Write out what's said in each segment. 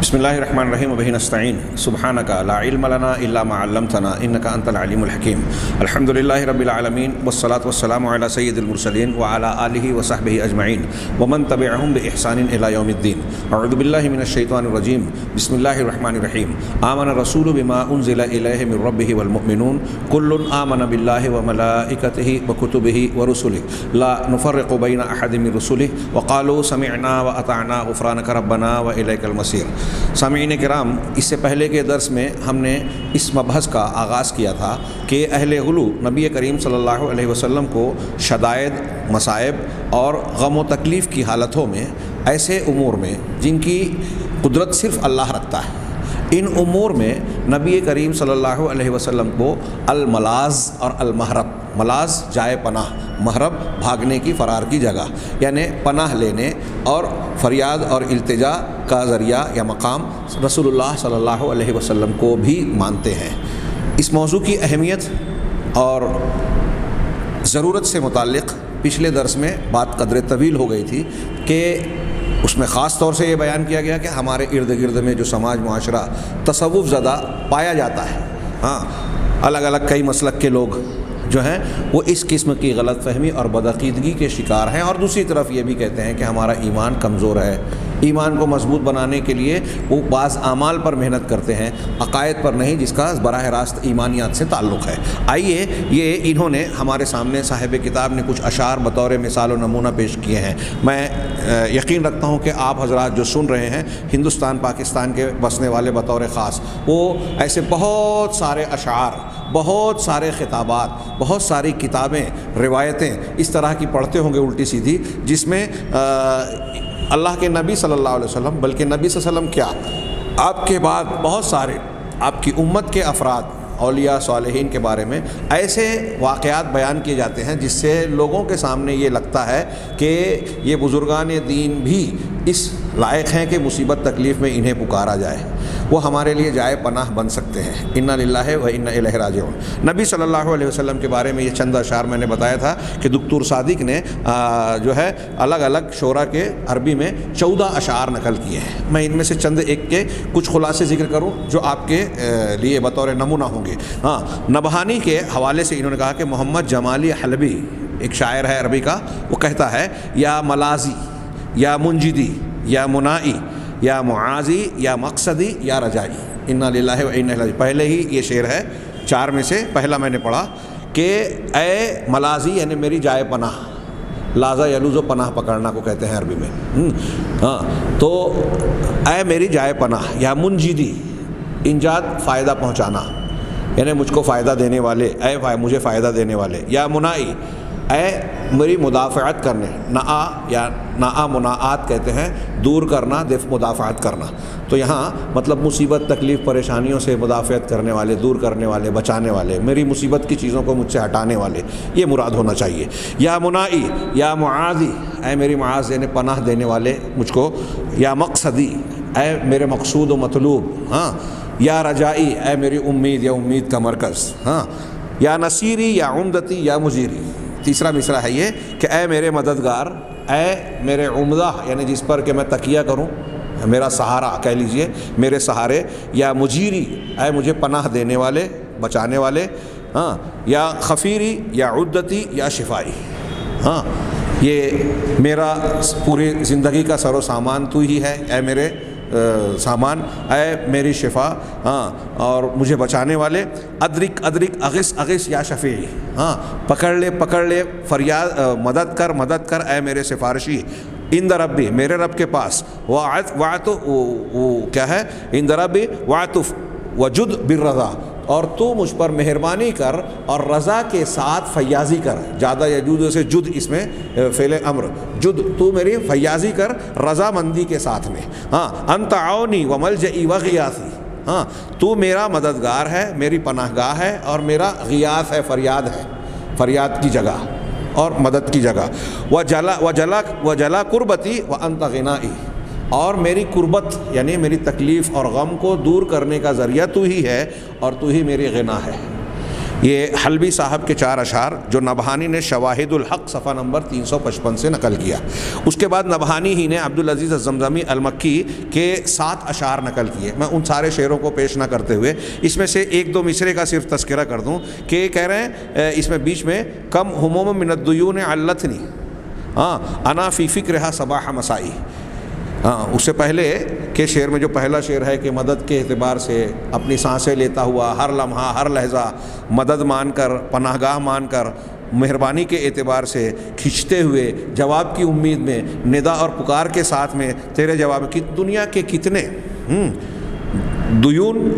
بسم اللہ الرحمن الرحیم وبہ نستعین سبحانک لا علم لنا الا ما علمتنا انک انت العلیم الحکیم الحمد للہ رب العالمین والصلاة والسلام علی سید المرسلین وعلی آلہ وصحبہ اجمعین ومن تبعہم بإحسان الی یوم الدین اعوذ باللہ من الشیطان الرجیم بسم اللہ الرحمن الرحیم آمن الرسول بما انزل الیہ من ربہ والمؤمنون کل آمن باللہ وملائکتہ وکتبہ ورسلہ لا نفرق بین احد من رسلہ وقالوا سمعنا واطعنا غفرانک ربنا والیک المصیر۔ سامعین کرام، اس سے پہلے کے درس میں ہم نے اس مبحث کا آغاز کیا تھا کہ اہل غلو نبی کریم صلی اللہ علیہ وسلم کو شدائد، مصائب اور غم و تکلیف کی حالتوں میں ایسے امور میں جن کی قدرت صرف اللہ رکھتا ہے، ان امور میں نبی کریم صلی اللہ علیہ وسلم کو الملاذ اور المہرب، ملاذ جائے پناہ، مہرب بھاگنے کی، فرار کی جگہ، یعنی پناہ لینے اور فریاد اور التجا کا ذریعہ یا مقام رسول اللہ صلی اللہ علیہ وسلم کو بھی مانتے ہیں۔ اس موضوع کی اہمیت اور ضرورت سے متعلق پچھلے درس میں بات قدر طویل ہو گئی تھی کہ اس میں خاص طور سے یہ بیان کیا گیا کہ ہمارے ارد گرد میں جو سماج معاشرہ تصوف زدہ پایا جاتا ہے، الگ الگ کئی مسلک کے لوگ جو ہیں وہ اس قسم کی غلط فہمی اور بدعقیدگی کے شکار ہیں، اور دوسری طرف یہ بھی کہتے ہیں کہ ہمارا ایمان کمزور ہے، ایمان کو مضبوط بنانے کے لیے وہ بعض اعمال پر محنت کرتے ہیں، عقائد پر نہیں، جس کا براہ راست ایمانیات سے تعلق ہے۔ آئیے یہ انہوں نے ہمارے سامنے صاحب کتاب نے کچھ اشعار بطور مثال و نمونہ پیش کیے ہیں۔ میں یقین رکھتا ہوں کہ آپ حضرات جو سن رہے ہیں ہندوستان پاکستان کے بسنے والے بطور خاص، وہ ایسے بہت سارے اشعار، بہت سارے خطابات، بہت ساری کتابیں، روایتیں اس طرح کی پڑھتے ہوں گے الٹی سیدھی، جس میں اللہ کے نبی صلی اللہ علیہ وسلم، بلکہ نبی صلی اللہ علیہ وسلم کیا، آپ کے بعد بہت سارے آپ کی امت کے افراد، اولیاء صالحین کے بارے میں ایسے واقعات بیان کیے جاتے ہیں جس سے لوگوں کے سامنے یہ لگتا ہے کہ یہ بزرگان دین بھی اس لائق ہیں کہ مصیبت تکلیف میں انہیں پکارا جائے، وہ ہمارے لیے جائے پناہ بن سکتے ہیں۔ انا للہ و انا الیہ راجعون۔ نبی صلی اللہ علیہ وسلم کے بارے میں یہ چند اشعار میں نے بتایا تھا کہ دکتور صادق نے جو ہے الگ الگ شعراء کے عربی میں 14 اشعار نقل کیے ہیں۔ میں ان میں سے چند ایک کے کچھ خلاصے ذکر کروں جو آپ کے لیے بطور نمونہ ہوں گے۔ نبہانی کے حوالے سے انہوں نے کہا کہ محمد جمالی حلبی ایک شاعر ہے عربی کا، وہ کہتا ہے یا ملازی یا منجدی یا منائی یا معاذی یا مقصدی یا رجائی، انا للہ و انا الیہ راجعون۔ پہلے ہی یہ شعر ہے، 4 میں سے پہلا میں نے پڑھا کہ اے ملازی یعنی میری جائے پناہ، لازا یلوز و پناہ پکڑنا کو کہتے ہیں عربی میں، تو اے میری جائے پناہ، یا منجدی انجاد فائدہ پہنچانا یعنی مجھ کو فائدہ دینے والے، اے مجھے فائدہ دینے والے، یا منائی اے میری مدافعت کرنے، نعا یا نعا مناعات کہتے ہیں، دور کرنا، مدافعت کرنا، تو یہاں مطلب مصیبت تکلیف پریشانیوں سے مدافعت کرنے والے، دور کرنے والے، بچانے والے، میری مصیبت کی چیزوں کو مجھ سے ہٹانے والے، یہ مراد ہونا چاہیے۔ یا منائی یا معاذی اے میری معاذ یعنی پناہ دینے والے مجھ کو، یا مقصدی اے میرے مقصود و مطلوب، یا رجائی اے میری امید یا امید کا مرکز، یا نصیری یا عمدتی یا مجیری۔ تیسرا مصرع ہے یہ کہ اے میرے مددگار، اے میرے عمدہ یعنی جس پر کہ میں تکیہ کروں، میرا سہارا کہہ لیجئے، میرے سہارے، یا مجیری اے مجھے پناہ دینے والے، بچانے والے، یا خفیری یا عدتی یا شفائی، یہ میرا پوری زندگی کا سر و سامان تو ہی ہے، اے میرے سامان، اے میری شفا، اور مجھے بچانے والے، ادرک ادرک اغث اغث یا شفیع، پکڑ لے فریاد، مدد کر اے میرے سفارشی، عند ربی میرے رب کے پاس، کیا ہے عند ربی وعطف وجد بالرضا، اور تو مجھ پر مہربانی کر اور رضا کے ساتھ فیاضی کر، زیادہ یجود سے جد، اس میں فعل امر جد، تو میری فیاضی کر رضا مندی کے ساتھ میں، انت عونی وملجئی وغیاثی، تو میرا مددگار ہے، میری پناہ گاہ ہے، اور میرا غیاث ہے، فریاد کی جگہ اور مدد کی جگہ، وجلا قربتی وانت غنائی، اور میری قربت یعنی میری تکلیف اور غم کو دور کرنے کا ذریعہ تو ہی ہے، اور تو ہی میری غنا ہے۔ یہ حلبی صاحب کے 4 اشعار جو نبہانی نے شواہد الحق صفحہ نمبر 355 سے نقل کیا. اس کے بعد نبہانی ہی نے عبدالعزیز الزمزمی المکی کے 7 اشعار نقل کیے. میں ان سارے شعروں کو پیش نہ کرتے ہوئے اس میں سے 1-2 مصرے کا صرف تذکرہ کر دوں کہ کہہ رہے ہیں اس میں بیچ میں کم ہموم من الدیون علتنی انا فی فکرہا صباح مسائی. اس سے پہلے کہ شعر میں جو پہلا شعر ہے کہ مدد کے اعتبار سے اپنی سانسیں لیتا ہوا ہر لمحہ ہر لحظہ مدد مان کر پناہ گاہ مان کر مہربانی کے اعتبار سے کھنچتے ہوئے جواب کی امید میں ندا اور پکار کے ساتھ میں تیرے جواب کی دنیا کے کتنے دیون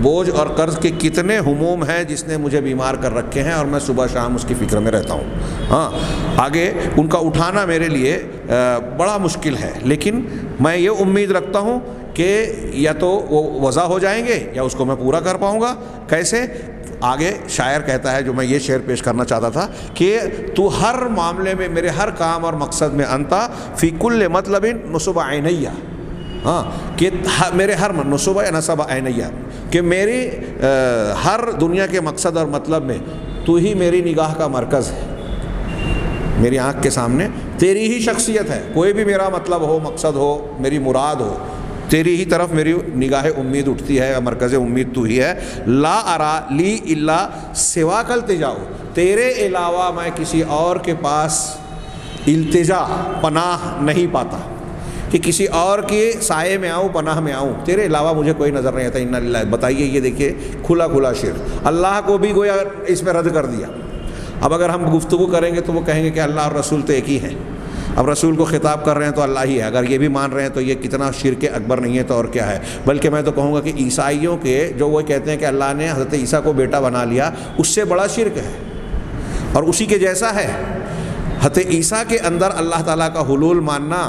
بوجھ اور قرض کے کتنے ہموم ہیں جس نے مجھے بیمار کر رکھے ہیں اور میں صبح شام اس کی فکر میں رہتا ہوں. آگے ان کا اٹھانا میرے لیے بڑا مشکل ہے، لیکن میں یہ امید رکھتا ہوں کہ یا تو وہ وضع ہو جائیں گے یا اس کو میں پورا کر پاؤں گا. کیسے؟ آگے شاعر کہتا ہے، جو میں یہ شعر پیش کرنا چاہتا تھا کہ تو ہر معاملے میں میرے ہر کام اور مقصد میں انتا فی کل مطلب نصب عینیہ، کہ میرے ہر نصب نصب عینیہ، کہ میری ہر دنیا کے مقصد اور مطلب میں تو ہی میری نگاہ کا مرکز ہے. میری آنکھ کے سامنے تیری ہی شخصیت ہے. کوئی بھی میرا مطلب ہو، مقصد ہو، میری مراد ہو، تیری ہی طرف میری نگاہ امید اٹھتی ہے، مرکز امید تو ہی ہے. لا ارا لی الا سوا کل التجاء، تیرے علاوہ میں کسی اور کے پاس التجا پناہ نہیں پاتا کہ کسی اور کے سائے میں آؤں، پناہ میں آؤں. تیرے علاوہ مجھے کوئی نظر نہیں آتا. انا للہ. بتائیے، یہ دیکھیے کھلا شعر. اللہ کو بھی گویا اس میں رد کر دیا. اب اگر ہم گفتگو کریں گے تو وہ کہیں گے کہ اللہ اور رسول تو ایک ہی ہیں. اب رسول کو خطاب کر رہے ہیں تو اللہ ہی ہے. اگر یہ بھی مان رہے ہیں تو یہ کتنا شرک اکبر نہیں ہے تو اور کیا ہے. بلکہ میں تو کہوں گا کہ عیسائیوں کے جو وہ کہتے ہیں کہ اللہ نے حضرت عیسیٰ کو بیٹا بنا لیا، اس سے بڑا شرک ہے اور اسی کے جیسا ہے. حضرت عیسیٰ کے اندر اللہ تعالیٰ کا حلول ماننا،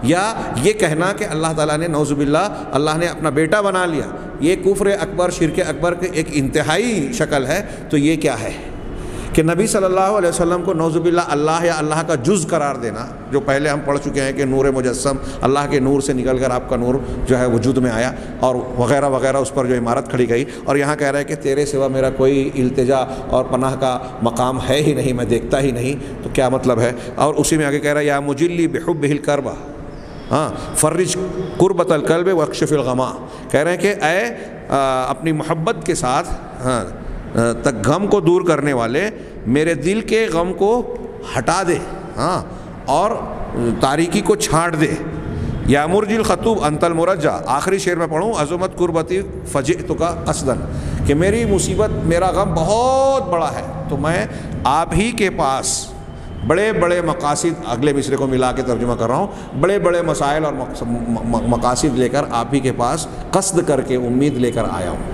یا یہ کہنا کہ اللہ تعالیٰ نے نعوذ باللہ اللہ نے اپنا بیٹا بنا لیا، یہ کفر اکبر، شرک اکبر کے ایک انتہائی شکل ہے. تو یہ کیا ہے کہ نبی صلی اللہ علیہ وسلم کو نعوذ باللہ اللہ یا اللہ کا جز قرار دینا، جو پہلے ہم پڑھ چکے ہیں کہ نور مجسم، اللہ کے نور سے نکل کر آپ کا نور جو ہے وجود میں آیا اور وغیرہ وغیرہ، اس پر جو عمارت کھڑی گئی. اور یہاں کہہ رہا ہے کہ تیرے سوا میرا کوئی التجا اور پناہ کا مقام ہے ہی نہیں، میں دیکھتا ہی نہیں. تو کیا مطلب ہے؟ اور اسی میں آگے کہہ رہا ہے یا مجلی بحبہ الکربہ فرج قربت القلب واکشف الغما. کہہ رہے ہیں کہ اے اپنی محبت کے ساتھ تک غم کو دور کرنے والے، میرے دل کے غم کو ہٹا دے اور تاریکی کو چھانٹ دے. یا مرجی الخطوب انت المرجع. آخری شعر میں پڑھوں، عظمت قربتی فجئتک قصدن، کہ میری مصیبت، میرا غم بہت بڑا ہے تو میں آپ ہی کے پاس بڑے بڑے مقاصد، اگلے مصرے کو ملا کے ترجمہ کر رہا ہوں، بڑے بڑے مسائل اور مقاصد لے کر آپ ہی کے پاس قصد کر کے، امید لے کر آیا ہوں.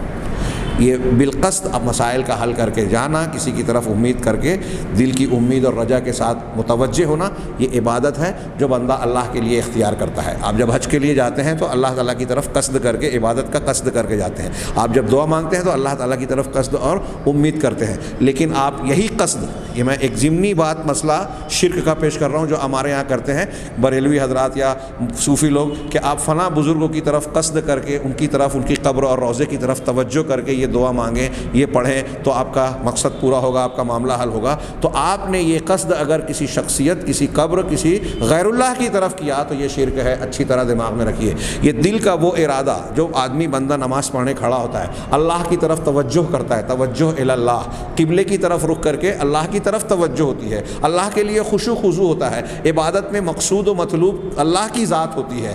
یہ بالقصد اب مسائل کا حل کر کے جانا، کسی کی طرف امید کر کے دل کی امید اور رجا کے ساتھ متوجہ ہونا، یہ عبادت ہے جو بندہ اللہ کے لیے اختیار کرتا ہے. آپ جب حج کے لیے جاتے ہیں تو اللہ تعالیٰ کی طرف قصد کر کے، عبادت کا قصد کر کے جاتے ہیں. آپ جب دعا مانگتے ہیں تو اللہ تعالیٰ کی طرف قصد اور امید کرتے ہیں. لیکن آپ یہی قصد، یہ میں ایک ضمنی بات مسئلہ شرک کا پیش کر رہا ہوں جو ہمارے یہاں کرتے ہیں بریلوی حضرات یا صوفی لوگ، کہ آپ فلاں بزرگوں کی طرف قصد کر کے ان کی طرف، ان کی قبر اور روضے کی طرف توجہ کر کے یہ دعا مانگیں، یہ پڑھیں تو آپ کا مقصد پورا ہوگا، آپ کا معاملہ حل ہوگا. تو آپ نے یہ قصد اگر کسی شخصیت، کسی قبر، کسی غیر اللہ کی طرف کیا تو یہ شرک ہے. اچھی طرح دماغ میں رکھیے. یہ دل کا وہ ارادہ جو آدمی بندہ نماز پڑھنے کھڑا ہوتا ہے، اللہ کی طرف توجہ کرتا ہے، توجہ الی اللہ، قبلے کی طرف رخ کر کے اللہ کی طرف توجہ ہوتی ہے، اللہ کے لیے خشوع خضوع ہوتا ہے. عبادت میں مقصود و مطلوب اللہ کی ذات ہوتی ہے.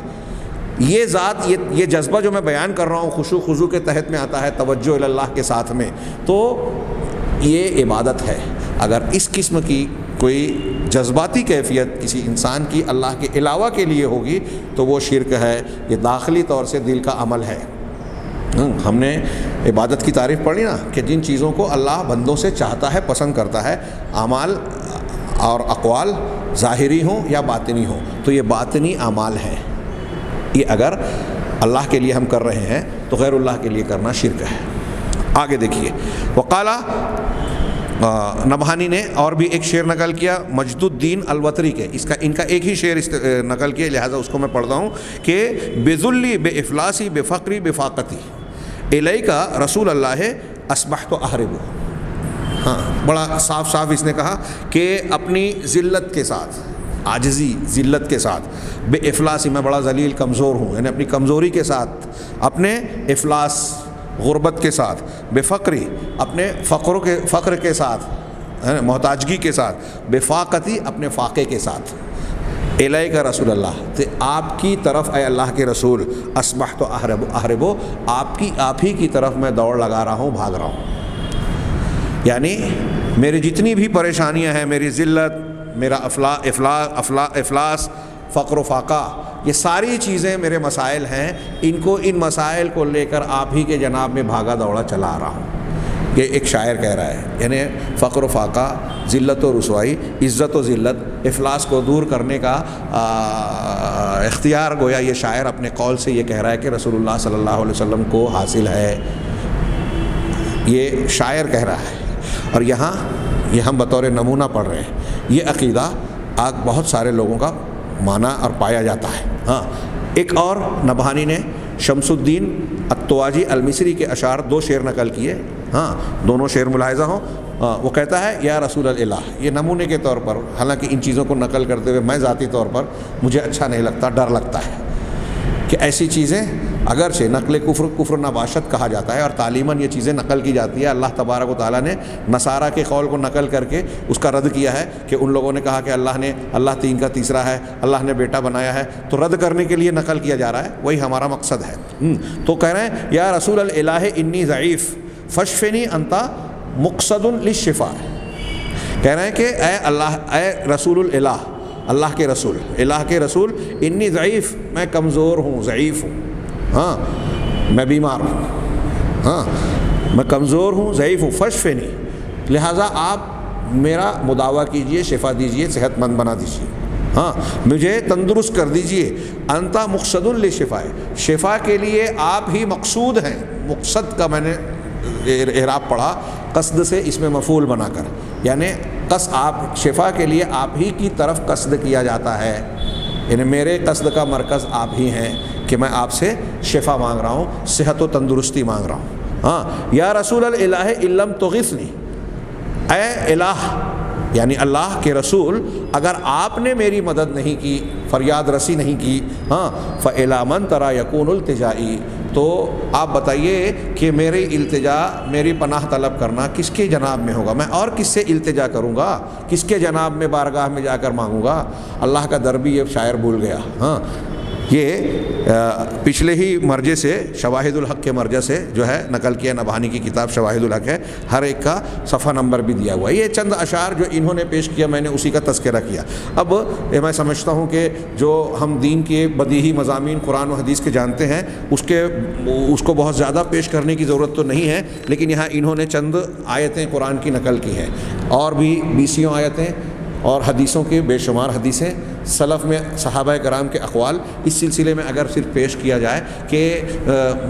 یہ ذات، یہ جذبہ جو میں بیان کر رہا ہوں خشوع خضوع کے تحت میں آتا ہے، توجہ الی اللہ کے ساتھ میں. تو یہ عبادت ہے. اگر اس قسم کی کوئی جذباتی کیفیت کسی انسان کی اللہ کے علاوہ کے لیے ہوگی تو وہ شرک ہے. یہ داخلی طور سے دل کا عمل ہے. ہم نے عبادت کی تعریف پڑھی نا کہ جن چیزوں کو اللہ بندوں سے چاہتا ہے، پسند کرتا ہے، اعمال اور اقوال ظاہری ہوں یا باطنی ہوں، تو یہ باطنی اعمال ہیں. یہ اگر اللہ کے لیے ہم کر رہے ہیں تو غیر اللہ کے لیے کرنا شرک ہے. آگے دیکھیے، وقالا نبہانی نے اور بھی ایک شعر نقل کیا مجد الدین الوتری کے. ان کا ایک ہی شعر نقل کیا، لہٰذا اس کو میں پڑھتا ہوں کہ بذلی بے افلاسی بے فقری بے فاقتی الیکا رسول اللہ اصبحت احرب. ہاں بڑا صاف صاف اس نے کہا کہ اپنی ذلت کے ساتھ، عاجزی ذلت کے ساتھ، بے افلاسی، میں بڑا ذلیل کمزور ہوں، یعنی اپنی کمزوری کے ساتھ، اپنے افلاس غربت کے ساتھ، بے فقری اپنے فقر کے ساتھ، محتاجگی کے ساتھ، بے فاقتی اپنے فاقے کے ساتھ. الیک رسول اللہ، تو آپ کی طرف اے اللہ کے رسول، اصبحت احرب، آپ ہی کی طرف میں دوڑ لگا رہا ہوں، بھاگ رہا ہوں. یعنی میری جتنی بھی پریشانیاں ہیں، میری ذلت، میرا افلاس، فقر و فاقہ، یہ ساری چیزیں میرے مسائل ہیں، ان مسائل کو لے کر آپ ہی کے جناب میں بھاگا دوڑا چلا آ رہا ہوں. یہ ایک شاعر کہہ رہا ہے. یعنی فقر و فاقہ، ذلت و رسوائی، عزت و ذلت، افلاس کو دور کرنے کا اختیار گویا یہ شاعر اپنے قول سے یہ کہہ رہا ہے کہ رسول اللہ صلی اللہ علیہ وسلم کو حاصل ہے. یہ شاعر کہہ رہا ہے. اور یہاں یہ ہم بطور نمونہ پڑھ رہے ہیں. یہ عقیدہ بہت سارے لوگوں کا مانا اور پایا جاتا ہے. ہاں ایک اور نبہانی نے شمس الدین التواجی المصری کے اشعار 2 شعر نقل کیے. ہاں دونوں شعر ملاحظہ ہوں. وہ کہتا ہے یا رسول الہ، یہ نمونے کے طور پر، حالانکہ ان چیزوں کو نقل کرتے ہوئے میں ذاتی طور پر مجھے اچھا نہیں لگتا، ڈر لگتا ہے کہ ایسی چیزیں اگرچہ نقل کفر نباشت کہا جاتا ہے اور تعلیماً یہ چیزیں نقل کی جاتی ہے. اللہ تبارک و تعالیٰ نے نصارہ کے قول کو نقل کر کے اس کا رد کیا ہے کہ ان لوگوں نے کہا کہ اللہ 3 کا تیسرا ہے، اللہ نے بیٹا بنایا ہے، تو رد کرنے کے لیے نقل کیا جا رہا ہے. وہی ہمارا مقصد ہے. تو کہہ رہے ہیں یا رسول الہ انی ضعیف فاشفنی انت مقصد للشفاء. کہہ رہے ہیں کہ اے رسول الہ، اللہ کے رسول، الہ کے رسول، انی ضعیف، میں کمزور ہوں، ضعیف ہوں. ہاں میں بیمار ہوں، ہاں میں کمزور ہوں، ضعیف ہوں. فاشفنی، لہٰذا آپ میرا مداوع کیجئے، شفا دیجئے، صحت مند بنا دیجئے. ہاں مجھے تندرست کر دیجئے. انت مقصد للشفاء، شفا کے لیے آپ ہی مقصود ہیں. مقصد کا میں نے اعراب پڑھا قصد سے اس میں مفعول بنا کر، یعنی آپ شفا کے لیے آپ ہی کی طرف قصد کیا جاتا ہے. یعنی میرے قصد کا مرکز آپ ہی ہیں کہ میں آپ سے شفا مانگ رہا ہوں، صحت و تندرستی مانگ رہا ہوں. ہاں یا رسول الہ ان لم تغثنی، اے الہ یعنی اللہ کے رسول، اگر آپ نے میری مدد نہیں کی، فریاد رسی نہیں کی، ہاں فإلی من تری یکون التجائی، تو آپ بتائیے کہ میری التجا، میری پناہ طلب کرنا کس کے جناب میں ہوگا؟ میں اور کس سے التجا کروں گا؟ کس کے جناب میں بارگاہ میں جا کر مانگوں گا؟ اللہ کا در بھی یہ شاعر بھول گیا. ہاں یہ پچھلے ہی مرجع سے، شواہد الحق کے مرجع سے جو ہے نقل کیا. نبہانی کی کتاب شواہد الحق ہے، ہر ایک کا صفحہ نمبر بھی دیا ہوا ہے. یہ چند اشعار جو انہوں نے پیش کیا، میں نے اسی کا تذکرہ کیا. اب میں سمجھتا ہوں کہ جو ہم دین کے بدیہی مضامین قرآن و حدیث کے جانتے ہیں، اس کو بہت زیادہ پیش کرنے کی ضرورت تو نہیں ہے، لیکن یہاں انہوں نے چند آیتیں قرآن کی نقل کی ہیں، اور بھی 20 آیتیں اور حدیثوں کے بے شمار حدیثیں، سلف میں صحابہ کرام کے اقوال. اس سلسلے میں اگر صرف پیش کیا جائے کہ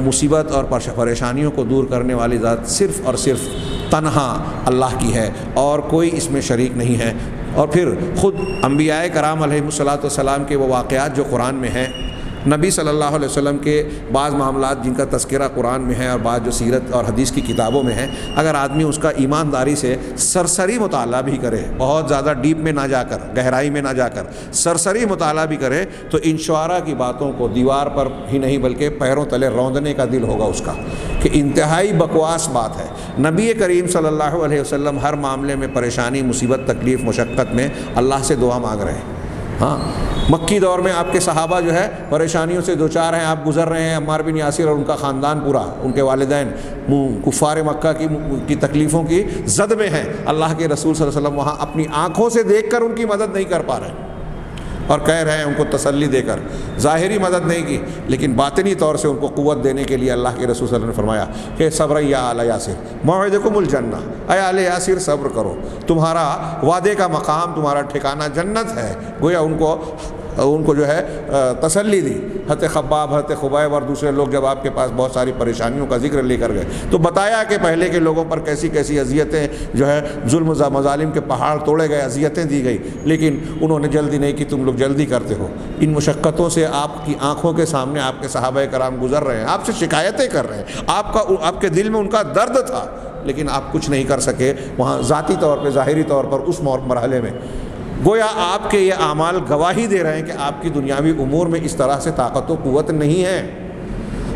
مصیبت اور پریشانیوں کو دور کرنے والی ذات صرف اور صرف تنہا اللہ کی ہے اور کوئی اس میں شریک نہیں ہے. اور پھر خود انبیاء کرام علیہ الصلاۃ والسلام کے وہ واقعات جو قرآن میں ہیں، نبی صلی اللہ علیہ وسلم کے بعض معاملات جن کا تذکرہ قرآن میں ہے اور بعض جو سیرت اور حدیث کی کتابوں میں ہیں، اگر آدمی اس کا ایمانداری سے سرسری مطالعہ بھی کرے، بہت زیادہ ڈیپ میں نہ جا کر، گہرائی میں نہ جا کر سرسری مطالعہ بھی کرے، تو ان شعراء کی باتوں کو دیوار پر ہی نہیں بلکہ پیروں تلے روندنے کا دل ہوگا اس کا، کہ انتہائی بکواس بات ہے. نبی کریم صلی اللہ علیہ وسلم ہر معاملے میں پریشانی، مصیبت، تکلیف، مشقت میں اللہ سے دعا مانگ رہے ہیں. ہاں مکی دور میں آپ کے صحابہ جو ہے پریشانیوں سے دوچار ہیں، آپ گزر رہے ہیں. عمار بن یاسر اور ان کا خاندان پورا، ان کے والدین کفار مکہ کی تکلیفوں کی زد میں ہیں. اللہ کے رسول صلی اللہ علیہ وسلم وہاں اپنی آنکھوں سے دیکھ کر ان کی مدد نہیں کر پا رہے اور کہہ رہے ہیں ان کو تسلی دے کر. ظاہری مدد نہیں کی، لیکن باطنی طور سے ان کو قوت دینے کے لیے اللہ کے رسول صلی اللہ علیہ وسلم نے فرمایا کہ صبر یا آل یاسر موعدکم الجنہ، اے آل یاسر صبر کرو، تمہارا وعدے کا مقام، تمہارا ٹھکانہ جنت ہے. گویا ان کو ان کو جو ہے تسلی دی. حضرت خباب، حضرت خبیب اور دوسرے لوگ جب آپ کے پاس بہت ساری پریشانیوں کا ذکر لے کر گئے تو بتایا کہ پہلے کے لوگوں پر کیسی کیسی اذیتیں جو ہے ظلم مظالم کے پہاڑ توڑے گئے، اذیتیں دی گئی، لیکن انہوں نے جلدی نہیں کی. تم لوگ جلدی کرتے ہو. ان مشقتوں سے آپ کی آنکھوں کے سامنے آپ کے صحابہ کرام گزر رہے ہیں، آپ سے شکایتیں کر رہے ہیں، آپ کے دل میں ان کا درد تھا، لیکن آپ کچھ نہیں کر سکے وہاں ذاتی طور پہ، ظاہری طور پر اس مرحلے میں. گویا آپ کے یہ اعمال گواہی دے رہے ہیں کہ آپ کی دنیاوی امور میں اس طرح سے طاقت و قوت نہیں ہے،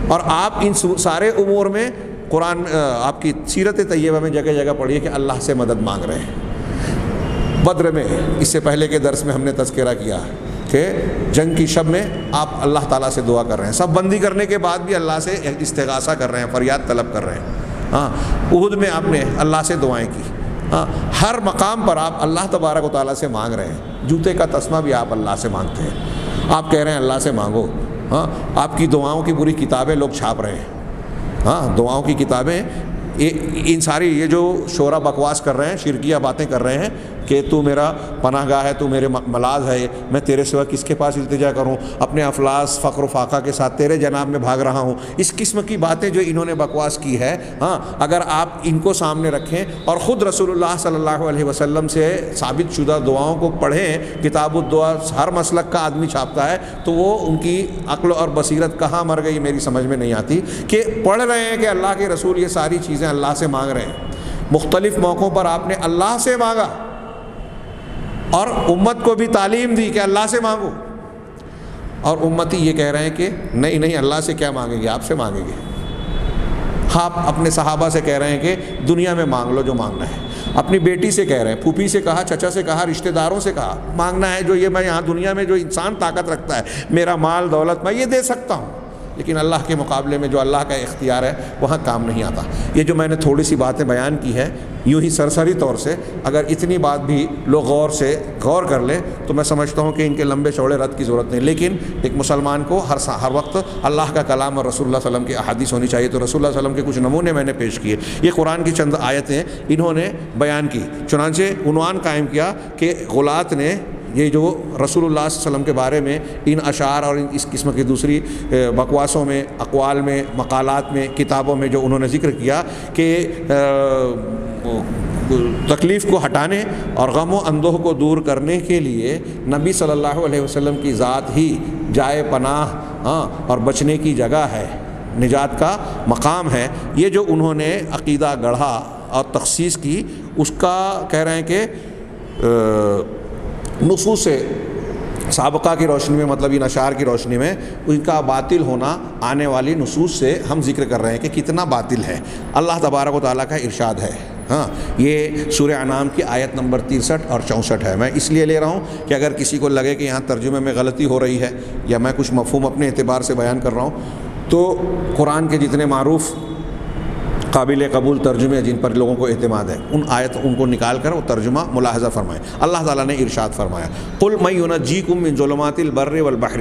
اور آپ ان سارے امور میں قرآن آپ کی سیرت طیبہ میں جگہ جگہ پڑھیے کہ اللہ سے مدد مانگ رہے ہیں. بدر میں اس سے پہلے کے درس میں ہم نے تذکرہ کیا کہ جنگ کی شب میں آپ اللہ تعالیٰ سے دعا کر رہے ہیں، سب بندی کرنے کے بعد بھی اللہ سے استغاثہ کر رہے ہیں، فریاد طلب کر رہے ہیں. ہاں، احد میں آپ نے اللہ سے دعائیں کی. ہاں، ہر مقام پر آپ اللہ تبارک و تعالیٰ سے مانگ رہے ہیں. جوتے کا تسمہ بھی آپ اللہ سے مانگتے ہیں، آپ کہہ رہے ہیں اللہ سے مانگو. ہاں، آپ کی دعاؤں کی پوری کتابیں لوگ چھاپ رہے ہیں. ہاں، دعاؤں کی کتابیں، ان ساری یہ جو شعرا بکواس کر رہے ہیں، شرکیہ باتیں کر رہے ہیں کہ تو میرا پناہ گاہ ہے، تو میرے ملاذ ہے، میں تیرے سوا کس کے پاس التجا کروں، اپنے افلاس فقر و فاقہ کے ساتھ تیرے جناب میں بھاگ رہا ہوں. اس قسم کی باتیں جو انہوں نے بکواس کی ہے، ہاں، اگر آپ ان کو سامنے رکھیں اور خود رسول اللہ صلی اللہ علیہ وسلم سے ثابت شدہ دعاؤں کو پڑھیں، کتاب الدعا ہر مسلک کا آدمی چھاپتا ہے، تو وہ ان کی عقل اور بصیرت کہاں مر گئی میری سمجھ میں نہیں آتی کہ پڑھ رہے ہیں کہ اللہ کے رسول یہ ساری چیزیں اللہ سے مانگ رہے ہیں. مختلف موقعوں پر آپ نے اللہ سے مانگا اور امت کو بھی تعلیم دی کہ اللہ سے مانگو، اور امتی یہ کہہ رہے ہیں کہ نہیں اللہ سے کیا مانگیں گے، آپ سے مانگیں گے. آپ اپنے صحابہ سے کہہ رہے ہیں کہ دنیا میں مانگ لو جو مانگنا ہے، اپنی بیٹی سے کہہ رہے ہیں، پھوپھی سے کہا، چچا سے کہا، رشتہ داروں سے کہا مانگنا ہے جو یہ میں یہاں دنیا میں جو انسان طاقت رکھتا ہے، میرا مال دولت میں یہ دے سکتا ہوں، لیکن اللہ کے مقابلے میں جو اللہ کا اختیار ہے وہاں کام نہیں آتا. یہ جو میں نے تھوڑی سی باتیں بیان کی ہے یوں ہی سرسری طور سے، اگر اتنی بات بھی لوگ غور کر لیں تو میں سمجھتا ہوں کہ ان کے لمبے چوڑے رد کی ضرورت نہیں. لیکن ایک مسلمان کو ہر وقت اللہ کا کلام اور رسول اللہ صلی اللہ علیہ وسلم کی احادیث ہونی چاہیے. تو رسول اللہ صلی اللہ علیہ وسلم کے کچھ نمونے میں نے پیش کیے. یہ قرآن کی چند آیتیں انہوں نے بیان کی، چنانچہ عنوان قائم کیا کہ غلاط نے یہ جو رسول اللہ صلی اللہ علیہ وسلم کے بارے میں ان اشعار اور اس قسم کی دوسری بکواسوں میں، اقوال میں، مقالات میں، کتابوں میں جو انہوں نے ذکر کیا کہ تکلیف کو ہٹانے اور غم و اندوہ کو دور کرنے کے لیے نبی صلی اللہ علیہ وسلم کی ذات ہی جائے پناہ اور بچنے کی جگہ ہے، نجات کا مقام ہے. یہ جو انہوں نے عقیدہ گڑھا اور تخصیص کی، اس کا کہہ رہے ہیں کہ نصوص سابقہ کی روشنی میں، مطلب ان اشعار کی روشنی میں ان کا باطل ہونا آنے والی نصوص سے ہم ذکر کر رہے ہیں کہ کتنا باطل ہے. اللہ تبارک و تعالیٰ کا ارشاد ہے، ہاں، یہ سورہ انعام کی آیت نمبر 63 اور 64 ہے. میں اس لیے لے رہا ہوں کہ اگر کسی کو لگے کہ یہاں ترجمے میں غلطی ہو رہی ہے یا میں کچھ مفہوم اپنے اعتبار سے بیان کر رہا ہوں، تو قرآن کے جتنے معروف قابل قبول ترجمے جن پر لوگوں کو اعتماد ہے، ان کو نکال کر وہ ترجمہ ملاحظہ فرمائیں. اللہ تعالیٰ نے ارشاد فرمایا، قل من ینجیکم من ظلمات البر والبحر.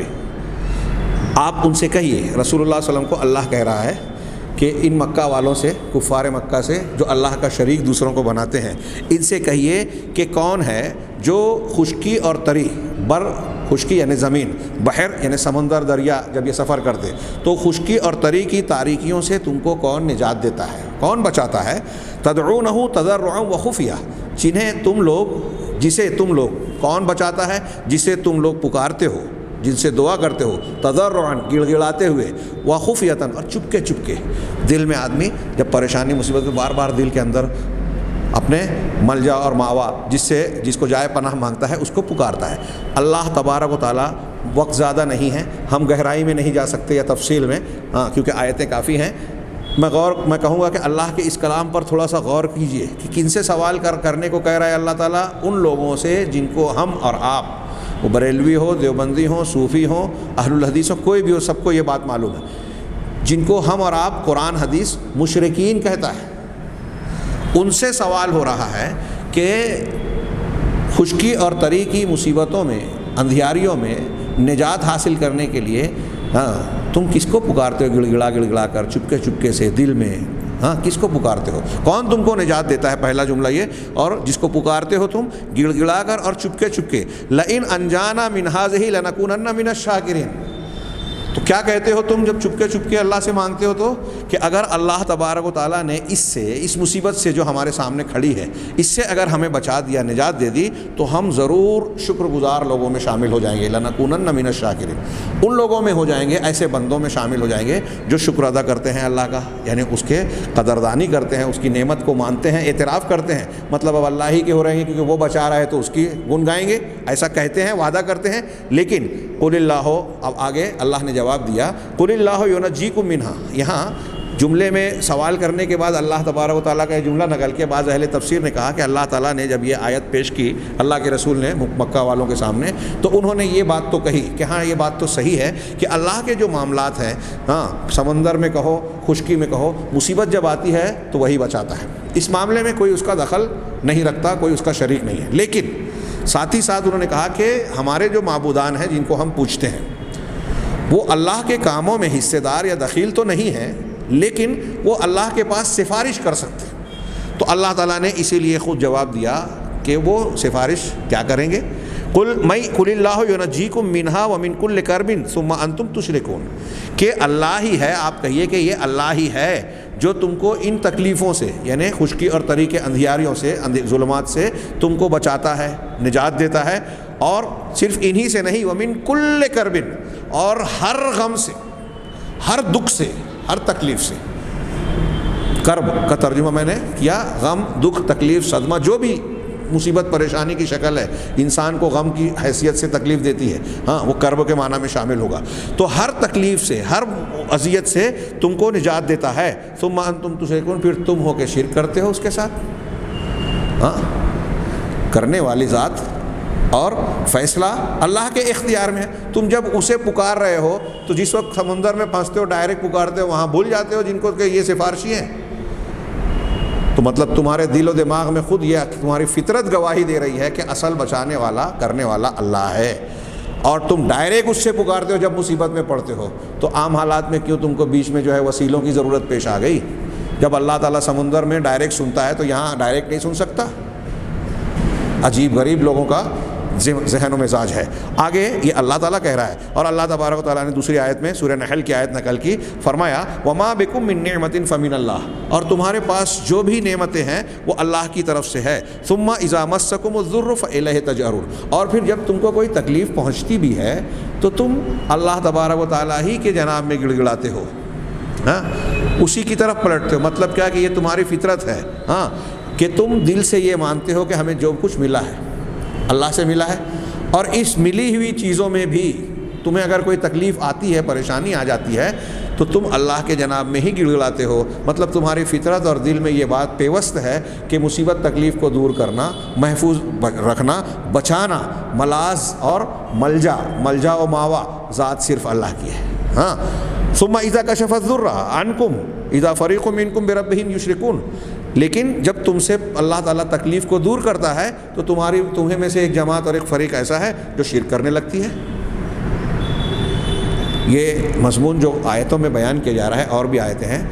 آپ ان سے کہیے، رسول اللہ صلی اللہ علیہ وسلم کو اللہ کہہ رہا ہے کہ ان مکہ والوں سے، کفار مکہ سے جو اللہ کا شریک دوسروں کو بناتے ہیں، ان سے کہیے کہ کون ہے جو خشکی اور تری، بر خشکی یعنی زمین، بحر یعنی سمندر دریا، جب یہ سفر کرتے تو خشکی اور تری کی تاریکیوں سے تم کو کون نجات دیتا ہے، کون بچاتا ہے. تدعونہ تضرعا وخفیہ، جسے تم لوگ کون بچاتا ہے، جسے تم لوگ پکارتے ہو، جن سے دعا کرتے ہو، تضرعا گڑ گڑاتے ہوئے، وخفیۃ اور چپکے چپکے. دل میں آدمی جب پریشانی مصیبت میں بار بار دل کے اندر اپنے ملجا اور ماوا جس کو جائے پناہ مانگتا ہے اس کو پکارتا ہے. اللہ تبارک و تعالیٰ، وقت زیادہ نہیں ہے، ہم گہرائی میں نہیں جا سکتے یا تفصیل میں، کیونکہ آیتیں کافی ہیں. میں کہوں گا کہ اللہ کے اس کلام پر تھوڑا سا غور کیجئے کہ کن سے سوال کرنے کو کہہ رہا ہے اللہ تعالیٰ. ان لوگوں سے جن کو ہم اور آپ، وہ بریلوی ہو، دیوبندی ہو، صوفی ہو، اہل الحدیث ہو، کوئی بھی ہو، سب کو یہ بات معلوم ہے، جن کو ہم اور آپ قرآن حدیث مشرکین کہتا ہے. ان سے سوال ہو رہا ہے کہ خشکی اور تری کی مصیبتوں میں، اندھیاریوں میں نجات حاصل کرنے کے لیے تم کس کو پکارتے ہو، گڑ گڑا کر، چپکے چپکے سے دل میں، ہاں کس کو پکارتے ہو؟ کون تم کو نجات دیتا ہے؟ پہلا جملہ یہ. اور جس کو پکارتے ہو تم گڑ گڑا کر اور چپکے چپکے. لئن انجانا من هذه لنکونن من الشاکرین. تو کیا کہتے ہو تم جب چپکے چپکے اللہ سے مانگتے ہو؟ تو کہ اگر اللہ تبارک و تعالیٰ نے اس مصیبت سے جو ہمارے سامنے کھڑی ہے اس سے اگر ہمیں بچا دیا، نجات دے دی، تو ہم ضرور شکر گزار لوگوں میں شامل ہو جائیں گے. لنکونن من الشاکرین. ان لوگوں میں ہو جائیں گے، ایسے بندوں میں شامل ہو جائیں گے جو شکر ادا کرتے ہیں اللہ کا، یعنی اس کے قدردانی کرتے ہیں، اس کی نعمت کو مانتے ہیں، اعتراف کرتے ہیں. مطلب اب اللہ ہی کے ہو رہے ہیں کیونکہ وہ بچا رہا ہے تو اس کی گن گائیں گے، ایسا کہتے ہیں، وعدہ کرتے ہیں. لیکن قل اللہ، اب آگے اللہ نے جواب دیا قل اللہ ینجیکم منہا. یہاں جملے میں سوال کرنے کے بعد اللہ تبارک و تعالیٰ کا یہ جملہ نقل کے بعض اہل تفسیر نے کہا کہ اللہ تعالیٰ نے جب یہ آیت پیش کی اللہ کے رسول نے مکہ والوں کے سامنے، تو انہوں نے یہ بات تو کہی کہ ہاں یہ بات تو صحیح ہے کہ اللہ کے جو معاملات ہیں، ہاں سمندر میں کہو، خشکی میں کہو، مصیبت جب آتی ہے تو وہی بچاتا ہے. اس معاملے میں کوئی اس کا دخل نہیں رکھتا، کوئی اس کا شریک نہیں ہے. لیکن ساتھ ہی ساتھ انہوں نے کہا کہ ہمارے جو معبودان ہیں جن کو ہم پوجتے ہیں وہ اللہ کے کاموں میں حصے دار یا دخیل تو نہیں ہے، لیکن وہ اللہ کے پاس سفارش کر سکتے ہیں. تو اللہ تعالیٰ نے اسی لیے خود جواب دیا کہ وہ سفارش کیا کریں گے. قل اللہ ینجیکم منہا ومن کل کرب ثم انتم تشرکون. کہ اللہ ہی ہے، آپ کہیے کہ یہ اللہ ہی ہے جو تم کو ان تکلیفوں سے، یعنی خشکی اور طری کے اندھیاریوں سے، ظلمات سے تم کو بچاتا ہے، نجات دیتا ہے. اور صرف انہی سے نہیں، ومن کل کرب، اور ہر غم سے، ہر دکھ سے، ہر تکلیف سے. کرب کا ترجمہ میں نے کیا غم، دکھ، تکلیف، صدمہ، جو بھی مصیبت پریشانی کی شکل ہے انسان کو غم کی حیثیت سے تکلیف دیتی ہے، ہاں وہ کرب کے معنی میں شامل ہوگا. تو ہر تکلیف سے، ہر اذیت سے تم کو نجات دیتا ہے. ثم انتم تشرکون، پھر تم ہو کے شرک کرتے ہو اس کے ساتھ. ہاں کرنے والی ذات اور فیصلہ اللہ کے اختیار میں ہے. تم جب اسے پکار رہے ہو تو جس وقت سمندر میں پھنستے ہو ڈائریکٹ پکارتے ہو، وہاں بھول جاتے ہو جن کو کہ یہ سفارشی ہیں. تو مطلب تمہارے دل و دماغ میں خود یہ تمہاری فطرت گواہی دے رہی ہے کہ اصل بچانے والا، کرنے والا اللہ ہے، اور تم ڈائریکٹ اس سے پکارتے ہو جب مصیبت میں پڑتے ہو. تو عام حالات میں کیوں تم کو بیچ میں جو ہے وسیلوں کی ضرورت پیش آ گئی؟ جب اللہ تعالیٰ سمندر میں ڈائریکٹ سنتا ہے تو یہاں ڈائریکٹ نہیں سن سکتا؟ عجیب غریب لوگوں کا ذہن و مزاج ہے. آگے یہ اللہ تعالیٰ کہہ رہا ہے، اور اللہ تبارک و تعالیٰ نے دوسری آیت میں سورہ نحل کی آیت نقل کی، فرمایا وما بکم من نعمت فمن اللہ. اور تمہارے پاس جو بھی نعمتیں ہیں وہ اللہ کی طرف سے ہے. ثم اذا مسکم الضر فالیہ تجأرون. اور پھر جب تم کو کوئی تکلیف پہنچتی بھی ہے تو تم اللہ تبارک و تعالیٰ ہی کے جناب میں گڑ گڑاتے ہو، ہاں اسی کی طرف پلٹتے ہو. مطلب کیا کہ یہ تمہاری فطرت ہے، ہاں کہ تم دل سے یہ مانتے ہو کہ ہمیں جو کچھ ملا ہے اللہ سے ملا ہے، اور اس ملی ہوئی چیزوں میں بھی تمہیں اگر کوئی تکلیف آتی ہے، پریشانی آ جاتی ہے، تو تم اللہ کے جناب میں ہی گڑگڑاتے ہو. مطلب تمہاری فطرت اور دل میں یہ بات پیوست ہے کہ مصیبت تکلیف کو دور کرنا، محفوظ رکھنا، بچانا، ملاذ اور ملجا و ماوا ذات صرف اللہ کی ہے. ہاں ثم اذا کشف الضر عنکم اذا فریق منکم بربہم یشرکون. لیکن جب تم سے اللہ تعالیٰ تکلیف کو دور کرتا ہے تو تمہیں میں سے ایک جماعت اور ایک فریق ایسا ہے جو شرک کرنے لگتی ہے. یہ مضمون جو آیتوں میں بیان کیا جا رہا ہے، اور بھی آیتیں ہیں،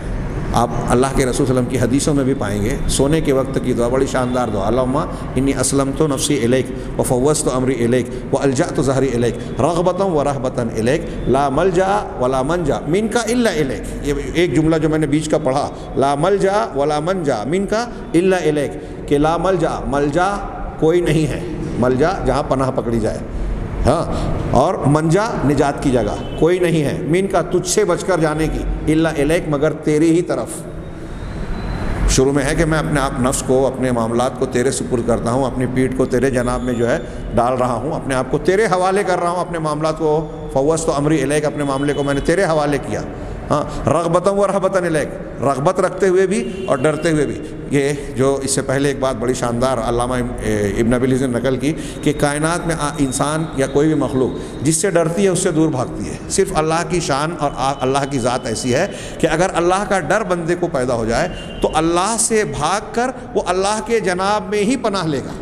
آپ اللہ کے رسول صلی اللہ علیہ وسلم کی حدیثوں میں بھی پائیں گے. سونے کے وقت کی دعا بڑی شاندار دعا، اللہم انی اسلمت نفسی الیک وفوضت امری الیک والجأت ظہری الیک رغبتا ورہبتا الیک لا ملجا ولا منجا منک الا الیک. یہ ایک جملہ جو میں نے بیچ کا پڑھا، لا ملجا ولا منجا منک الا الیک، کہ لا ملجا کوئی نہیں ہے، ملجا جہاں پناہ پکڑی جائے، ہاں، اور منجا نجات کی جگہ کوئی نہیں ہے، من کا تجھ سے بچ کر جانے کی، الا الیک مگر تیری ہی طرف. شروع میں ہے کہ میں اپنے آپ نفس کو، اپنے معاملات کو تیرے سپرد کرتا ہوں، اپنی پیٹھ کو تیرے جناب میں جو ہے ڈال رہا ہوں، اپنے آپ کو تیرے حوالے کر رہا ہوں، اپنے معاملات کو فوضت امری الیک، اپنے معاملے کو میں نے تیرے حوالے کیا. ہاں رغبتا ورہبتا الیک، رغبت رکھتے ہوئے بھی اور ڈرتے ہوئے بھی. یہ جو اس سے پہلے ایک بات بڑی شاندار علامہ ابن ابی العز نے نقل کی کہ کائنات میں انسان یا کوئی بھی مخلوق جس سے ڈرتی ہے اس سے دور بھاگتی ہے. صرف اللہ کی شان اور اللہ کی ذات ایسی ہے کہ اگر اللہ کا ڈر بندے کو پیدا ہو جائے تو اللہ سے بھاگ کر وہ اللہ کے جناب میں ہی پناہ لے گا.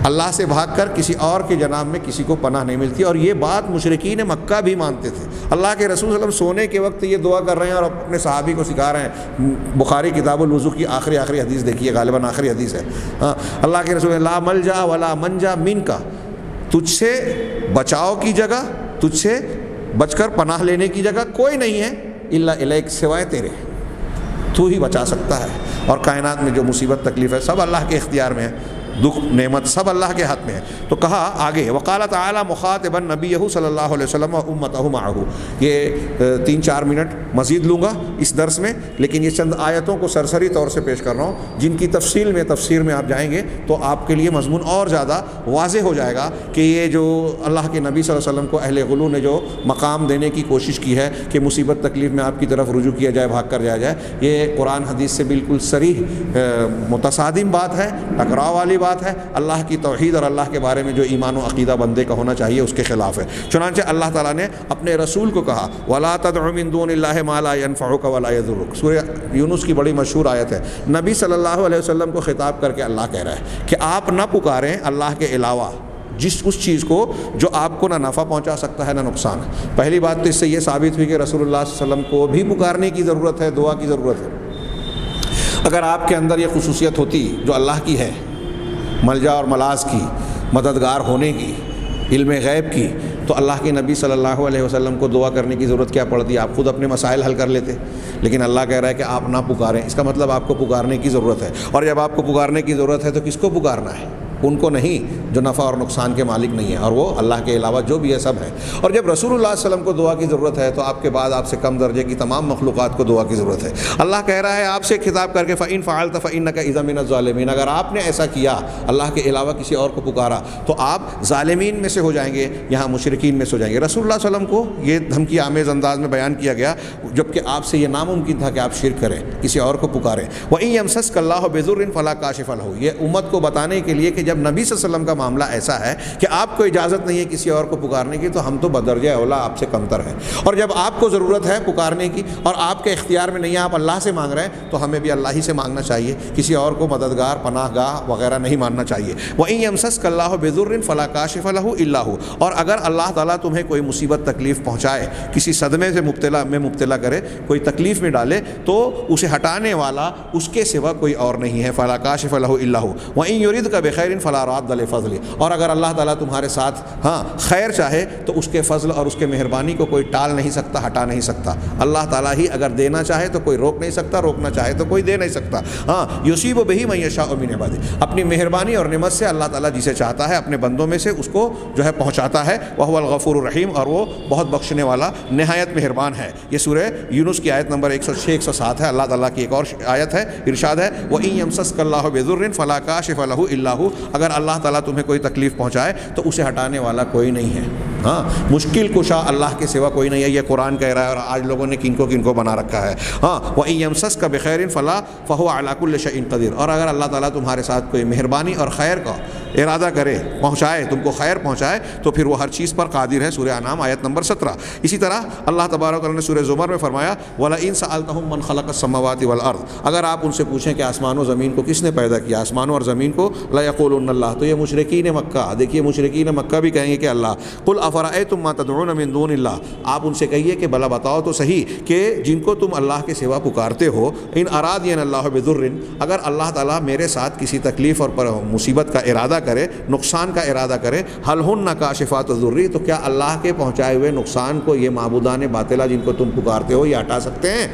اللہ سے بھاگ کر کسی اور کے جناب میں کسی کو پناہ نہیں ملتی. اور یہ بات مشرکین مکہ بھی مانتے تھے. اللہ کے رسول صلی اللہ علیہ وسلم سونے کے وقت یہ دعا کر رہے ہیں اور اپنے صحابی کو سکھا رہے ہیں. بخاری کتاب الوضو کی آخری حدیث دیکھیے, غالباً آخری حدیث ہے. اللہ کے رسول لا ملجا ولا منجا منکا, تجھ سے بچاؤ کی جگہ, تجھ سے بچ کر پناہ لینے کی جگہ کوئی نہیں ہے الا الیک, سوائے تیرے, تو ہی بچا سکتا ہے. اور کائنات میں جو مصیبت تکلیف ہے سب اللہ کے اختیار میں ہے, دکھ نعمت سب اللہ کے ہاتھ میں ہے. تو کہا آگے وقال تعالی مخاطبا نبیہ صلی اللہ علیہ وسلم و امتہ معہ. یہ 3-4 منٹ مزید لوں گا اس درس میں, لیکن یہ چند آیتوں کو سرسری طور سے پیش کر رہا ہوں جن کی تفصیل میں آپ جائیں گے تو آپ کے لیے مضمون اور زیادہ واضح ہو جائے گا کہ یہ جو اللہ کے نبی صلی اللہ علیہ وسلم کو اہل غلو نے جو مقام دینے کی کوشش کی ہے کہ مصیبت تکلیف میں آپ کی طرف رجوع کیا جائے, بھاگ کر جایا جائے, یہ قرآن حدیث سے بالکل صریح متصادم بات ہے, ٹکراؤ والی بات ہے. اللہ کی توحید اور اللہ کے بارے میں جو ایمان و عقیدہ بندے کا ہونا چاہیے اس کے خلاف ہے. چنانچہ اللہ تعالیٰ نے اپنے رسول کو کہا وَلَا تَدْعُ مِن دُونِ اللَّهِ مَا لَا يَنفَعُكَ وَلَا يَضُرُّكَ. سورہ یونس کی بڑی مشہور آیت ہے. نبی صلی اللہ علیہ وسلم کو خطاب کر کے اللہ کہہ رہا ہے کہ آپ نہ پکاریں اللہ کے علاوہ اس چیز کو جو آپ کو نہ نفع پہنچا سکتا ہے نہ نقصان. پہلی بات تو اس سے یہ ثابت ہوئی کہ رسول اللہ صلی اللہ علیہ وسلم کو بھی پکارنے کی ضرورت ہے, دعا کی ضرورت ہے. اگر آپ کے اندر یہ خصوصیت ہوتی جو اللہ کی ہے, ملجا اور ملاذ کی, مددگار ہونے کی, علم غیب کی, تو اللہ کے نبی صلی اللہ علیہ وسلم کو دعا کرنے کی ضرورت کیا پڑتی؟ آپ خود اپنے مسائل حل کر لیتے. لیکن اللہ کہہ رہا ہے کہ آپ نہ پکاریں. اس کا مطلب آپ کو پکارنے کی ضرورت ہے. اور جب آپ کو پکارنے کی ضرورت ہے تو کس کو پکارنا ہے؟ ان کو نہیں جو نفع اور نقصان کے مالک نہیں ہیں, اور وہ اللہ کے علاوہ جو بھی ہے سب ہے. اور جب رسول اللہ صلی اللہ علیہ وسلم کو دعا کی ضرورت ہے تو آپ کے بعد آپ سے کم درجے کی تمام مخلوقات کو دعا کی ضرورت ہے. اللہ کہہ رہا ہے آپ سے خطاب کر کے فَإِن فَعَلْتَ فَإِنَّكَ إِذًا مِنَ الظَّالِمِينَ. اگر آپ نے ایسا کیا, اللہ کے علاوہ کسی اور کو پکارا, تو آپ ظالمین میں سے ہو جائیں گے, یہاں مشرکین میں سے ہو جائیں گے. رسول اللہ صلی اللہ علیہ وسلم کو یہ دھمکی آمیز انداز میں بیان کیا گیا, جبکہ آپ سے یہ ناممکن تھا کہ آپ شرک کریں, کسی اور کو پکاریں. وَإِن يَمْسَسْكَ اللَّهُ بِضُرٍّ فَلَا كَاشِفَ لَهُ. یہ امت کو بتانے کے لیے کہ جب نبی صلی اللہ علیہ وسلم کا معاملہ ایسا ہے کہ آپ کو اجازت نہیں ہے کسی اور کو پکارنے کی, تو ہم تو بدرجہ اولا آپ سے کمتر ہیں. اور جب آپ کو ضرورت ہے پکارنے کی اور آپ کے اختیار میں نہیں ہے, آپ اللہ سے مانگ رہے ہیں, تو ہمیں بھی اللہ ہی سے مانگنا چاہیے, کسی اور کو مددگار, پناہ گاہ وغیرہ نہیں ماننا چاہیے. وَإِن يَمْسَسْكَ اللَّهُ بِضُرٍّ فَلَا كَاشِفَ لَهُ إِلَّا هُوَ. اور اگر اللہ تعالیٰ تمہیں کوئی مصیبت تکلیف پہنچائے, کسی صدمے سے مبتلا کرے, کوئی تکلیف میں ڈالے, تو اسے ہٹانے والا اس کے سوا کوئی اور نہیں ہے. فَلَا كَاشِفَ لَهُ إِلَّا هُوَ وَإِن يُرِدْكَ بِخَيْرٍ فَلَا رَادَّ لِفَضْلِهِ. اور اگر اللہ تعالیٰ تمہارے ساتھ خیر چاہے تو اس کے فضل اور اس کے مہربانی کو کوئی ٹال نہیں سکتا, ہٹا نہیں سکتا. اللہ تعالیٰ ہی اگر دینا چاہے تو کوئی روک نہیں سکتا, روکنا چاہے تو کوئی دے نہیں سکتا. یصیب بہ من یشاء من عبادہ. اپنی مہربانی اور نعمت سے اللہ تعالیٰ جسے چاہتا ہے اپنے بندوں میں سے اس کو جو ہے پہنچاتا ہے. وہو الغفور الرحیم, اور وہ بہت بخشنے والا نہایت مہربان ہے. یہ سورہ یونس کی آیت نمبر 106-107 ہے. اللہ تعالیٰ کی ایک اور آیت ہے, ارشاد ہے وَإِن يَمْسَسْكَ اللَّهُ بِضُرٍّ فَلَا كَاشِفَ لَهُ إِلَّا هُوَ. اگر اللہ تعالیٰ تمہیں کوئی تکلیف پہنچائے تو اسے ہٹانے والا کوئی نہیں ہے. مشکل کشا اللہ کے سوا کوئی نہیں ہے. یہ قرآن کہہ رہا ہے, اور آج لوگوں نے کن کو بنا رکھا ہے. وَإِن يَمْسَسْكَ بِخَيْرٍ فَهُوَ عَلَى كُلِّ شَيْءٍ قَدِيرٌ. اور اگر اللہ تعالیٰ تمہارے ساتھ کوئی مہربانی اور خیر کا ارادہ کرے, پہنچائے, تم کو خیر پہنچائے, تو پھر وہ ہر چیز پر قادر ہے. سورہ انعام آیت نمبر 17. اسی طرح اللہ تبارک و تعالیٰ نے سورہ زمر میں فرمایا وَلَئِن سَأَلْتَهُم مَّن خَلَقَ السَّمَاوَاتِ وَالْأَرْضَ. اگر آپ ان سے پوچھیں کہ آسمان و زمین کو کس نے پیدا کیا, آسمانوں اور زمین کو, لَيَقُولُنَّ اللَّهُ. تو یہ مشرکین مکہ, دیکھیے مشرکین مکہ بھی کہیں گے کہ اللہ. قُلْ أَفَرَأَيْتُم مَّا تَدْعُونَ مِن دُونِ اللَّهِ. آپ ان سے کہیے کہ بھلا بتاؤ تو صحیح کہ جن کو تم اللہ کے سوا پکارتے ہو, ان أَرَادَنِيَ اللَّهُ بِضُرٍّ, اگر اللہ تعالیٰ میرے ساتھ کسی تکلیف اور مصیبت کا ارادہ کرے, نقصان کا ارادہ کرے, هل هن کاشفات الضر, تو کیا اللہ کے پہنچائے ہوئے نقصان کو یہ معبودان باطلہ جن کو تم پکارتے ہو یہ ہٹا سکتے ہیں؟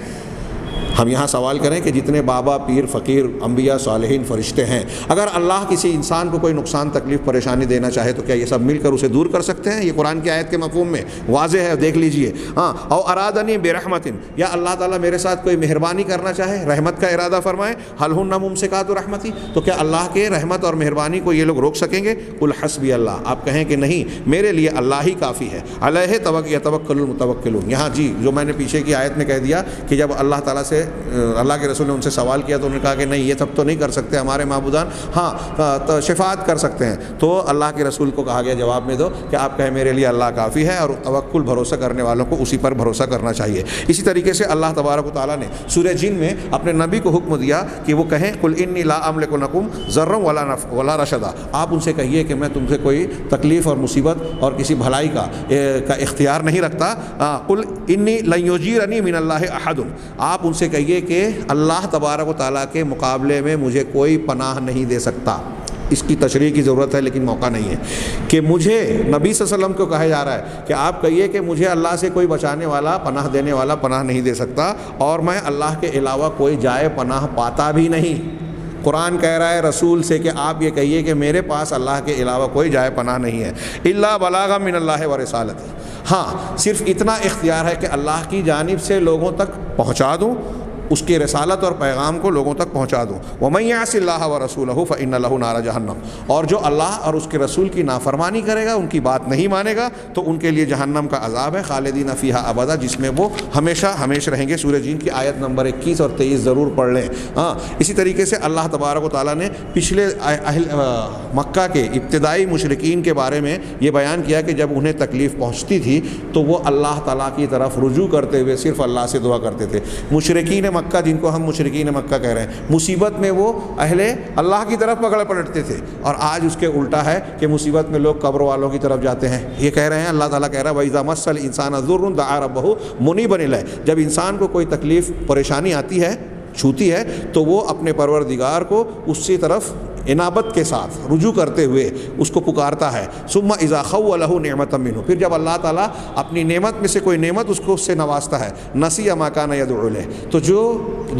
ہم یہاں سوال کریں کہ جتنے بابا, پیر, فقیر, انبیاء, صالحین, فرشتے ہیں, اگر اللہ کسی انسان کو کوئی نقصان, تکلیف, پریشانی دینا چاہے تو کیا یہ سب مل کر اسے دور کر سکتے ہیں؟ یہ قرآن کی آیت کے مفہوم میں واضح ہے, دیکھ لیجئے. او ارادنی برحمت, یا اللہ تعالیٰ میرے ساتھ کوئی مہربانی کرنا چاہے, رحمت کا ارادہ فرمائے, هل هن ممسکات رحمتی, تو کیا اللہ کے رحمت اور مہربانی کو یہ لوگ روک سکیں گے؟ قل حسبی اللہ, آپ کہیں کہ نہیں, میرے لیے اللہ ہی کافی ہے. علیہ یتوکل المتوکلون. یہاں جی جو میں نے پیچھے کی آیت میں کہہ دیا کہ جب اللہ تعالیٰ سے اللہ کے رسول نے ان سے سوال کیا تو انہوں نے کہا کہ نہیں یہ سب تو نہیں کر سکتے ہمارے معبودان، ہاں شفاعت کر سکتے ہیں. تو اللہ کے رسول کو کہا گیا جواب میں دو کہ آپ کہیں میرے لیے اللہ کافی ہے، اور توکل بھروسہ کرنے والوں کو اسی پر بھروسہ کرنا چاہیے. اسی طریقے سے اللہ تبارک و تعالیٰ نے سورہ جن میں اپنے نبی کو حکم دیا کہ وہ کہیں قل انی لا املک لکم ضرا ولا رشدا. آپ ان سے کہیے کہ میں تم سے کوئی تکلیف اور مصیبت اور کسی بھلائی کا اختیار نہیں رکھتا. قل انی لن یجیرنی من اللہ احد. آپ ان سے کہیے کہ اللہ تبارک و تعالیٰ کے مقابلے میں مجھے کوئی پناہ نہیں دے سکتا. اس کی تشریح کی ضرورت ہے لیکن موقع نہیں ہے کہ مجھے نبی صلی اللہ علیہ وسلم کو کہا جا رہا ہے کہ آپ کہیے کہ مجھے اللہ سے کوئی بچانے والا، پناہ دینے والا پناہ نہیں دے سکتا، اور میں اللہ کے علاوہ کوئی جائے پناہ پاتا بھی نہیں. قرآن کہہ رہا ہے رسول سے کہ آپ یہ کہیے کہ میرے پاس اللہ کے علاوہ کوئی جائے پناہ نہیں ہے. الا بلاغا من اللہ و رسالتی. ہاں صرف اتنا اختیار ہے کہ اللہ کی جانب سے لوگوں تک پہنچا دوں، اس کی رسالت اور پیغام کو لوگوں تک پہنچا دوں. وَمَن يَعْصِ اللَّهَ وَرَسُولَهُ فَإِنَّ لَهُ نَارَ جَهَنَّمَ. اور جو اللہ اور اس کے رسول کی نافرمانی کرے گا، ان کی بات نہیں مانے گا، تو ان کے لیے جہنم کا عذاب ہے، خالدین فیہا ابدا، جس میں وہ ہمیشہ ہمیشہ رہیں گے. سورہ جن کی آیت نمبر 21 اور 23 ضرور پڑھ لیں. ہاں اسی طریقے سے اللہ تبارک و تعالیٰ نے پچھلے اہل مکہ کے ابتدائی مشرکین کے بارے میں یہ بیان کیا کہ جب انہیں تکلیف پہنچتی تھی تو وہ اللہ تعالیٰ کی طرف رجوع کرتے ہوئے صرف اللہ سے دعا کرتے تھے. مشرکین مکہ، جن کو ہم مشرکین مکہ کہہ رہے ہیں، مصیبت میں وہ اہل اللہ کی طرف پکڑ پلٹتے تھے، اور آج اس کے الٹا ہے کہ مصیبت میں لوگ قبر والوں کی طرف جاتے ہیں. یہ کہہ رہے ہیں اللہ تعالیٰ کہہ رہا ہے وَإِذَا مَسَّ الْإِنسَانَ ضُرٌّ دَعَا رَبَّهُ مُنِيبًا إِلَيْهِ. جب انسان کو کوئی تکلیف پریشانی آتی ہے، چھوتی ہے، تو وہ اپنے پروردگار کو اسی طرف انابت کے ساتھ رجوع کرتے ہوئے اس کو پکارتا ہے. ثم اذا خولہ نعمت منہ. پھر جب اللہ تعالیٰ اپنی نعمت میں سے کوئی نعمت اس کو اس سے نوازتا ہے، نسی ما کان یدعو الیہ. تو جو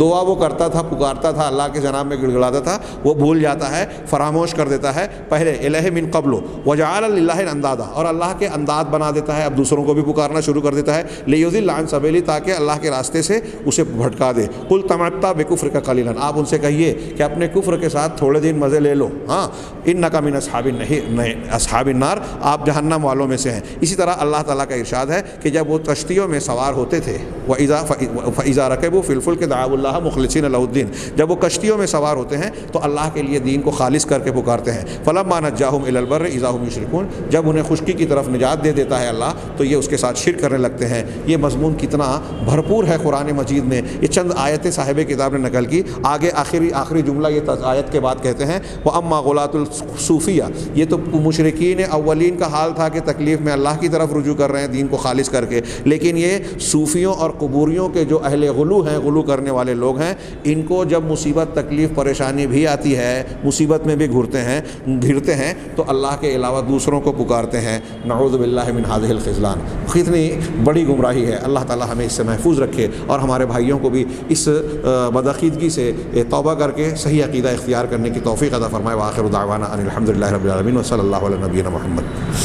دعا وہ کرتا تھا، پکارتا تھا، اللہ کے جناب میں گڑ گڑاتا تھا، وہ بھول جاتا ہے، فراموش کر دیتا ہے پہلے الہ من قبل وجعل للہ اندادا. اور اللہ کے انداد بنا دیتا ہے، اب دوسروں کو بھی پکارنا شروع کر دیتا ہے، لیضل عن سبیلی، تاکہ اللہ کے راستے سے اسے بھٹکا دے. قل تمتع بکفرک قلیلا. آپ ان سے کہیے کہ اپنے کفر کے ساتھ تھوڑے دن مزے لے لو. ہاں انک من اصحاب النار. آپ جہنم والوں میں سے ہیں. اسی طرح اللہ تعالیٰ کا ارشاد ہے کہ جب وہ کشتیوں میں سوار ہوتے تھے، فَإِذَا رَكِبُوا فِي الْفُلْكِ دَعَوُا اللَّهَ مُخْلِصِينَ لَهُ الدِّينَ. جب وہ کشتیوں میں سوار ہوتے ہیں تو اللہ کے لیے دین کو خالص کر کے پکارتے ہیں. فَلَمَّا نَجَّاهُمْ إِلَى الْبَرِّ إِذَا هُمْ يُشْرِكُونَ. جب انہیں خشکی کی طرف نجات دے دیتا ہے اللہ تو یہ اس کے ساتھ شرک کرنے لگتے ہیں. یہ مضمون کتنا بھرپور ہے قرآن مجید میں. یہ چند آیتیں صاحب کتاب نے نقل کی. آگے آخری جملہ یہ آیت کے بعد کہتے ہیں وَأَمَّا غُلَاةُ الصوفیہ. یہ تو مشرکین اولین کا حال تھا کہ تکلیف میں اللہ کی طرف رجوع کر رہے ہیں دین کو خالص کر کے. لیکن یہ صوفیوں اور قبوریوں کے جو اہل غلو ہیں، غلو کرنے والے لوگ ہیں، ان کو جب مصیبت تکلیف پریشانی بھی آتی ہے، مصیبت میں بھی گھرتے ہیں تو اللہ کے علاوہ دوسروں کو پکارتے ہیں. نعوذ باللہ من هذه الخذلان. کتنی بڑی گمراہی ہے. اللہ تعالی ہمیں اس سے محفوظ رکھے اور ہمارے بھائیوں کو بھی اس بدعقیدگی سے توبہ کر کے صحیح عقیدہ اختیار کرنے کی توفیق عطا فرمائے. وآخر دعوانا ان الحمد للہ رب العالمین وصلی اللہ علی نبینا محمد.